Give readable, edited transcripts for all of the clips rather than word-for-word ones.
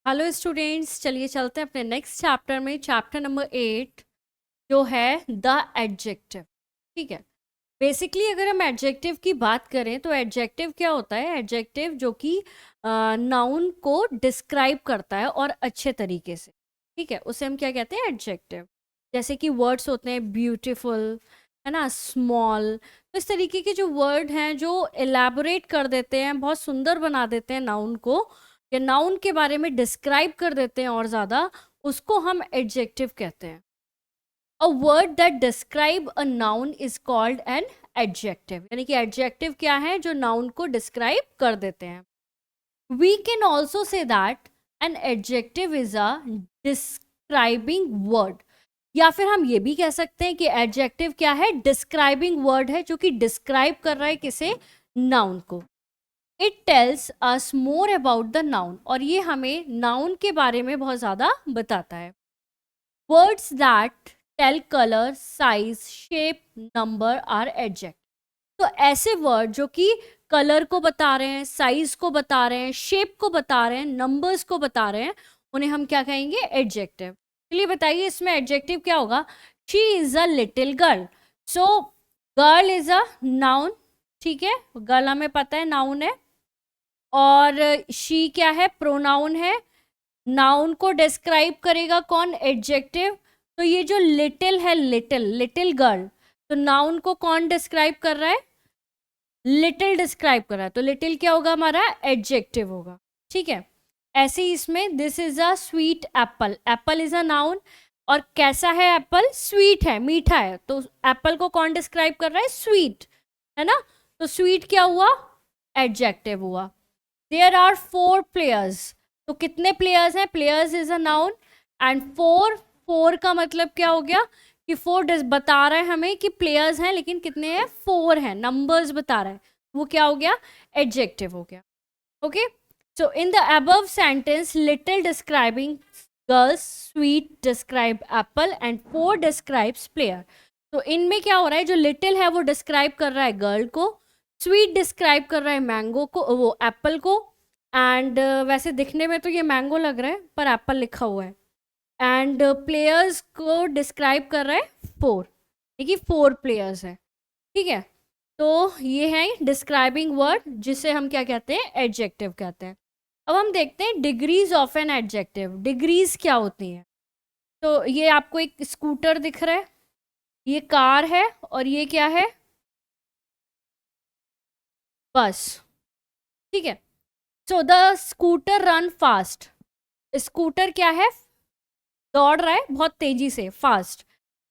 Hello students, चलिए चलते हैं अपने नेक्स्ट चैप्टर में। चैप्टर नंबर 8 जो है द एडजेक्टिव। ठीक है। बेसिकली अगर हम एडजेक्टिव की बात करें तो एडजेक्टिव क्या होता है? एडजेक्टिव जो कि नाउन को डिस्क्राइब करता है और अच्छे तरीके से। ठीक है, उसे हम क्या कहते हैं? एडजेक्टिव। जैसे कि वर्ड्स होते हैं ब्यूटीफुल, है ना, स्मॉल। तो इस तरीके के जो वर्ड हैं जो एलैबोरेट कर देते हैं, बहुत सुंदर बना देते हैं नाउन को, या नाउन के बारे में डिस्क्राइब कर देते हैं और ज़्यादा, उसको हम एडजेक्टिव कहते हैं। A word that describe a noun is called an adjective. यानी कि एडजेक्टिव क्या है? जो नाउन को डिस्क्राइब कर देते हैं। We can also say that an adjective is a describing word, या फिर हम ये भी कह सकते हैं कि एडजेक्टिव क्या है? डिस्क्राइबिंग वर्ड है, जो कि डिस्क्राइब कर रहा है किसे? नाउन को। It tells us more about the noun, और ये हमें नाउन के बारे में बहुत ज़्यादा बताता है। Words that tell colour, size, shape, number are adjective. तो ऐसे वर्ड जो कि कलर को बता रहे हैं, साइज को बता रहे हैं, शेप को बता रहे हैं, नंबर्स को बता रहे हैं, उन्हें हम क्या कहेंगे? एडजेक्टिव। चलिए बताइए इसमें एडजेक्टिव क्या होगा? She is a little girl. So girl is a noun. ठीक है, गर्ल हमें पता है नाउन है, और शी क्या है? प्रोनाउन है। नाउन को डिस्क्राइब करेगा कौन? एडजेक्टिव। तो ये जो लिटिल है, लिटिल लिटिल गर्ल, तो नाउन को कौन डिस्क्राइब कर रहा है? लिटिल डिस्क्राइब कर रहा है, तो लिटिल क्या होगा? हमारा एडजेक्टिव होगा। ठीक है। ऐसे ही इसमें this is a sweet Apple. Apple is a noun, और कैसा है एप्पल? स्वीट है, मीठा है। तो एप्पल को कौन डिस्क्राइब कर रहा है? स्वीट, है ना। तो स्वीट क्या हुआ? एडजेक्टिव हुआ। There are 4 players. तो कितने प्लेयर्स हैं? Players is a noun, and 4, 4 का मतलब क्या हो गया? कि 4 बता रहा है हमें कि प्लेयर्स हैं, लेकिन कितने हैं? 4 हैं, नंबर्स बता रहा है। वो क्या हो गया? एडजेक्टिव हो गया। Okay. So in the above sentence, little describing girls, sweet describe Apple, and 4 describes player. तो इनमें क्या हो रहा है? जो लिटिल है वो डिस्क्राइब कर रहा है गर्ल को, स्वीट डिस्क्राइब कर रहा है मैंगो को, वो एप्पल को, एंड वैसे दिखने में तो ये मैंगो लग रहा है पर एप्पल लिखा हुआ है, एंड प्लेयर्स को डिस्क्राइब कर रहा है 4। देखिए 4 प्लेयर्स है। ठीक है। तो ये है डिस्क्राइबिंग वर्ड, जिसे हम क्या कहते हैं? एडजेक्टिव कहते हैं। अब हम देखते हैं degrees of an adjective. Degrees क्या होती हैं? तो ये आपको एक स्कूटर दिख रहा है, ये कार है, और ये क्या है? बस। ठीक है। So the scooter run fast. Scooter क्या है? दौड़ रहा है बहुत तेजी से, fast.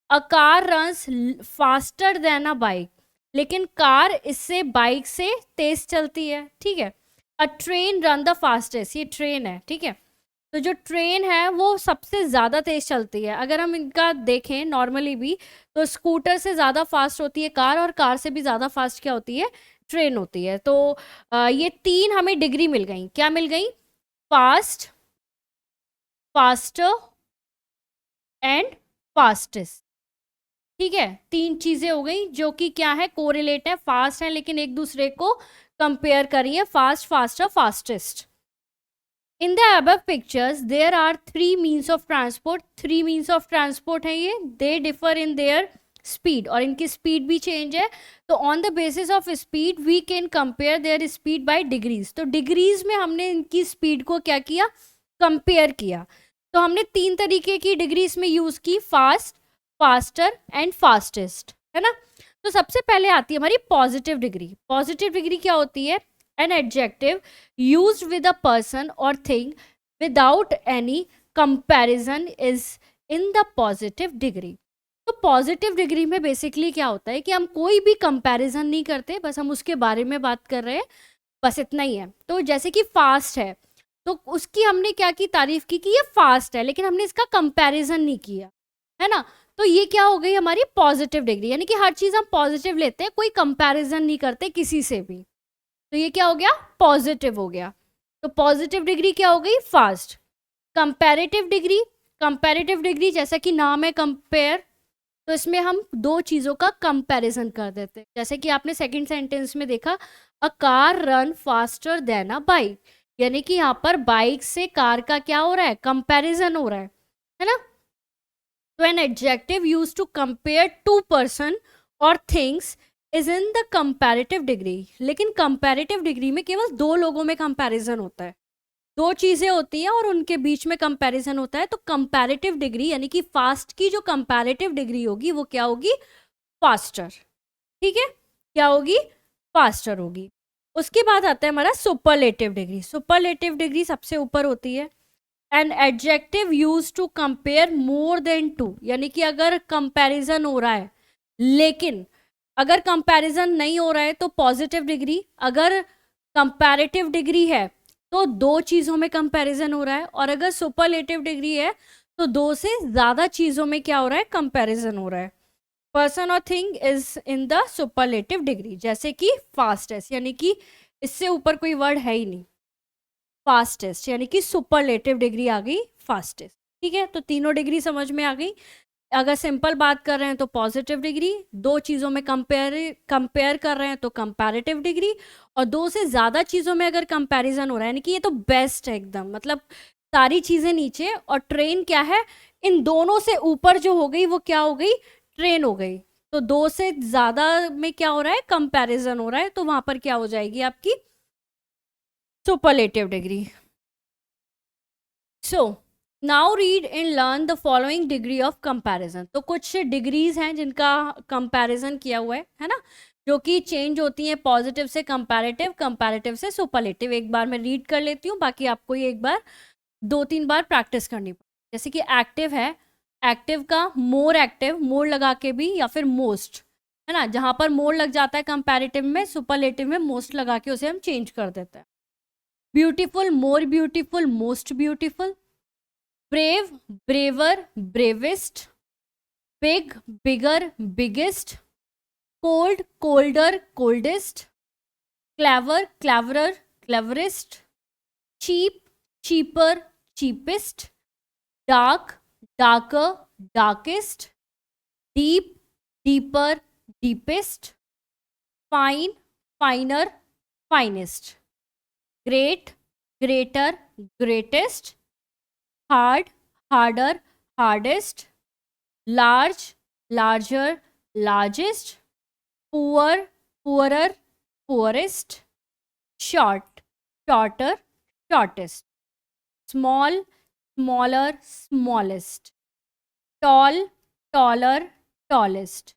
A car runs faster than a bike, लेकिन कार इससे, बाइक से तेज चलती है। ठीक है। अ ट्रेन रन द फास्टेस्ट, ये ट्रेन है। ठीक है। तो जो ट्रेन है वो सबसे ज़्यादा तेज चलती है। अगर हम इनका देखें नॉर्मली भी, तो स्कूटर से ज़्यादा फास्ट होती है कार, और कार से भी ज़्यादा फास्ट क्या होती है? ट्रेन होती है। तो ये 3 हमें डिग्री मिल गई। क्या मिल गई? Fast, faster and fastest. ठीक है, 3 चीजें हो गई जो कि क्या है? कोरिलेट है, फास्ट है, लेकिन एक दूसरे को कंपेयर करिए, fast, faster, fastest. In the above pictures there are 3 means of transport. 3 means of transport है ये। They differ in their speed, और इनकी स्पीड भी चेंज है। तो on the basis of speed we can compare their speed by degrees. तो degrees में हमने इनकी स्पीड को क्या किया? कंपेयर किया। तो हमने 3 तरीके की डिग्रीज में यूज की, फास्ट, फास्टर एंड फास्टेस्ट, है ना। तो सबसे पहले आती है हमारी पॉजिटिव डिग्री। पॉजिटिव डिग्री क्या होती है? An adjective used with a person or thing without any comparison is in the positive degree। तो पॉजिटिव डिग्री में बेसिकली क्या होता है कि हम कोई भी कंपैरिजन नहीं करते, बस हम उसके बारे में बात कर रहे हैं, बस इतना ही है। तो जैसे कि फास्ट है, तो उसकी हमने क्या की? तारीफ की कि ये फास्ट है, लेकिन हमने इसका कंपैरिजन नहीं किया, है ना। तो ये क्या हो गई? हमारी पॉजिटिव डिग्री। यानी कि हर चीज हम पॉजिटिव लेते हैं, कोई कंपैरिजन नहीं करते किसी से भी। तो ये क्या हो गया? पॉजिटिव हो गया। तो पॉजिटिव डिग्री क्या हो गई? Fast. Comparative degree, comparative degree जैसा कि नाम है कंपेयर, तो इसमें हम 2 चीजों का कंपैरिजन कर देते हैं। जैसे कि आपने सेकंड सेंटेंस में देखा, a car run faster than a bike. यानी कि यहाँ पर बाइक से कार का क्या हो रहा है, कंपैरिजन हो रहा है ना। तो an adjective use to compare to person और things is in the comparative degree. लेकिन कंपैरेटिव डिग्री में केवल दो लोगों में कंपैरिजन होता है, दो चीजें होती हैं और उनके बीच में कंपैरिजन होता है। तो कंपैरेटिव डिग्री यानी कि फास्ट की जो कंपैरेटिव डिग्री होगी वो क्या होगी, फास्टर। ठीक है, क्या होगी, फास्टर होगी। उसके बाद आता है हमारा सुपरलेटिव डिग्री। सुपरलेटिव डिग्री सबसे ऊपर होती है। An adjective use to compare more than two, यानी कि अगर कंपैरिजन हो रहा है, लेकिन अगर कंपैरिजन नहीं हो रहा है तो पॉजिटिव डिग्री, अगर कंपैरेटिव डिग्री है तो दो चीजों में कंपैरिजन हो रहा है, और अगर सुपरलेटिव डिग्री है तो दो से ज्यादा चीजों में क्या हो रहा है, कंपैरिजन हो रहा है। पर्सन और thing is in the superlative degree, जैसे कि फास्टेस्ट, यानी कि इससे ऊपर कोई वर्ड है ही नहीं, फास्टेस्ट यानी कि सुपरलेटिव डिग्री आ गई, फास्टेस्ट। ठीक है, तो तीनों डिग्री समझ में आ गई। अगर सिंपल बात कर रहे हैं तो पॉजिटिव डिग्री, दो चीज़ों में कंपेयर कर रहे हैं तो कंपैरेटिव डिग्री, और दो से ज़्यादा चीज़ों में अगर कंपैरिजन हो रहा है, यानी कि ये तो बेस्ट है एकदम, मतलब सारी चीज़ें नीचे और ट्रेन क्या है, इन दोनों से ऊपर जो हो गई वो क्या हो गई, ट्रेन हो गई। तो दो से ज़्यादा में क्या हो रहा है, कंपैरिजन हो रहा है, तो वहाँ पर क्या हो जाएगी आपकी superlative degree. So now read and learn the following degree of comparison. तो कुछ डिग्रीज हैं जिनका कंपैरिजन किया हुआ है ना, जो कि चेंज होती हैं पॉजिटिव से कंपैरेटिव, कंपैरेटिव से सुपरलेटिव। एक बार मैं रीड कर लेती हूँ, बाकी आपको ये एक बार दो तीन बार प्रैक्टिस करनी पड़ेगी। जैसे कि एक्टिव है, एक्टिव का मोर एक्टिव, मोर लगा के भी, या फिर मोस्ट, है ना, जहाँ पर मोर लग जाता है कंपैरेटिव में, सुपरलेटिव में मोस्ट लगा के उसे हम चेंज कर देते हैं। Beautiful, more beautiful, most beautiful. Brave, braver, bravest. Big, bigger, biggest. Cold, colder, coldest. Clever, cleverer, cleverest. Cheap, cheaper, cheapest. Dark, darker, darkest. Deep, deeper, deepest. Fine, finer, finest. Great, greater, greatest. Hard, harder, hardest. Large, larger, largest. Poor, poorer, poorest. Short, shorter, shortest. Small, smaller, smallest. Tall, taller, tallest.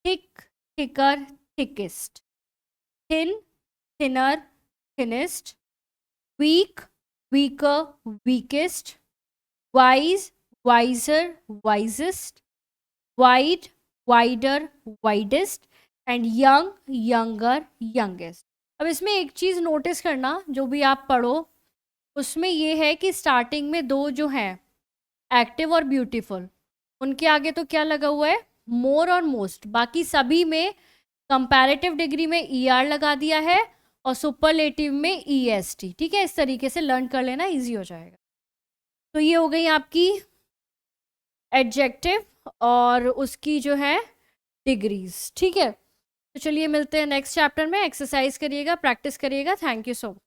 Thick, thicker, thickest. Thin, thinner, thinnest. Weak, weaker, weakest. Wise, wiser, wisest. Wide, wider, widest. And young, younger, youngest. अब इसमें एक चीज़ notice करना, जो भी आप पढ़ो उसमें ये है कि स्टार्टिंग में दो जो हैं, एक्टिव और ब्यूटीफुल, उनके आगे तो क्या लगा हुआ है, मोर और मोस्ट। बाकी सभी में कंपैरेटिव डिग्री में ER लगा दिया है और सुपरलेटिव में EST। ठीक है, इस तरीके से लर्न कर लेना, इजी हो जाएगा। तो ये हो गई आपकी एडजेक्टिव और उसकी जो है डिग्रीज। ठीक है, तो चलिए मिलते हैं नेक्स्ट चैप्टर में। एक्सरसाइज करिएगा, प्रैक्टिस करिएगा। Thank you so much.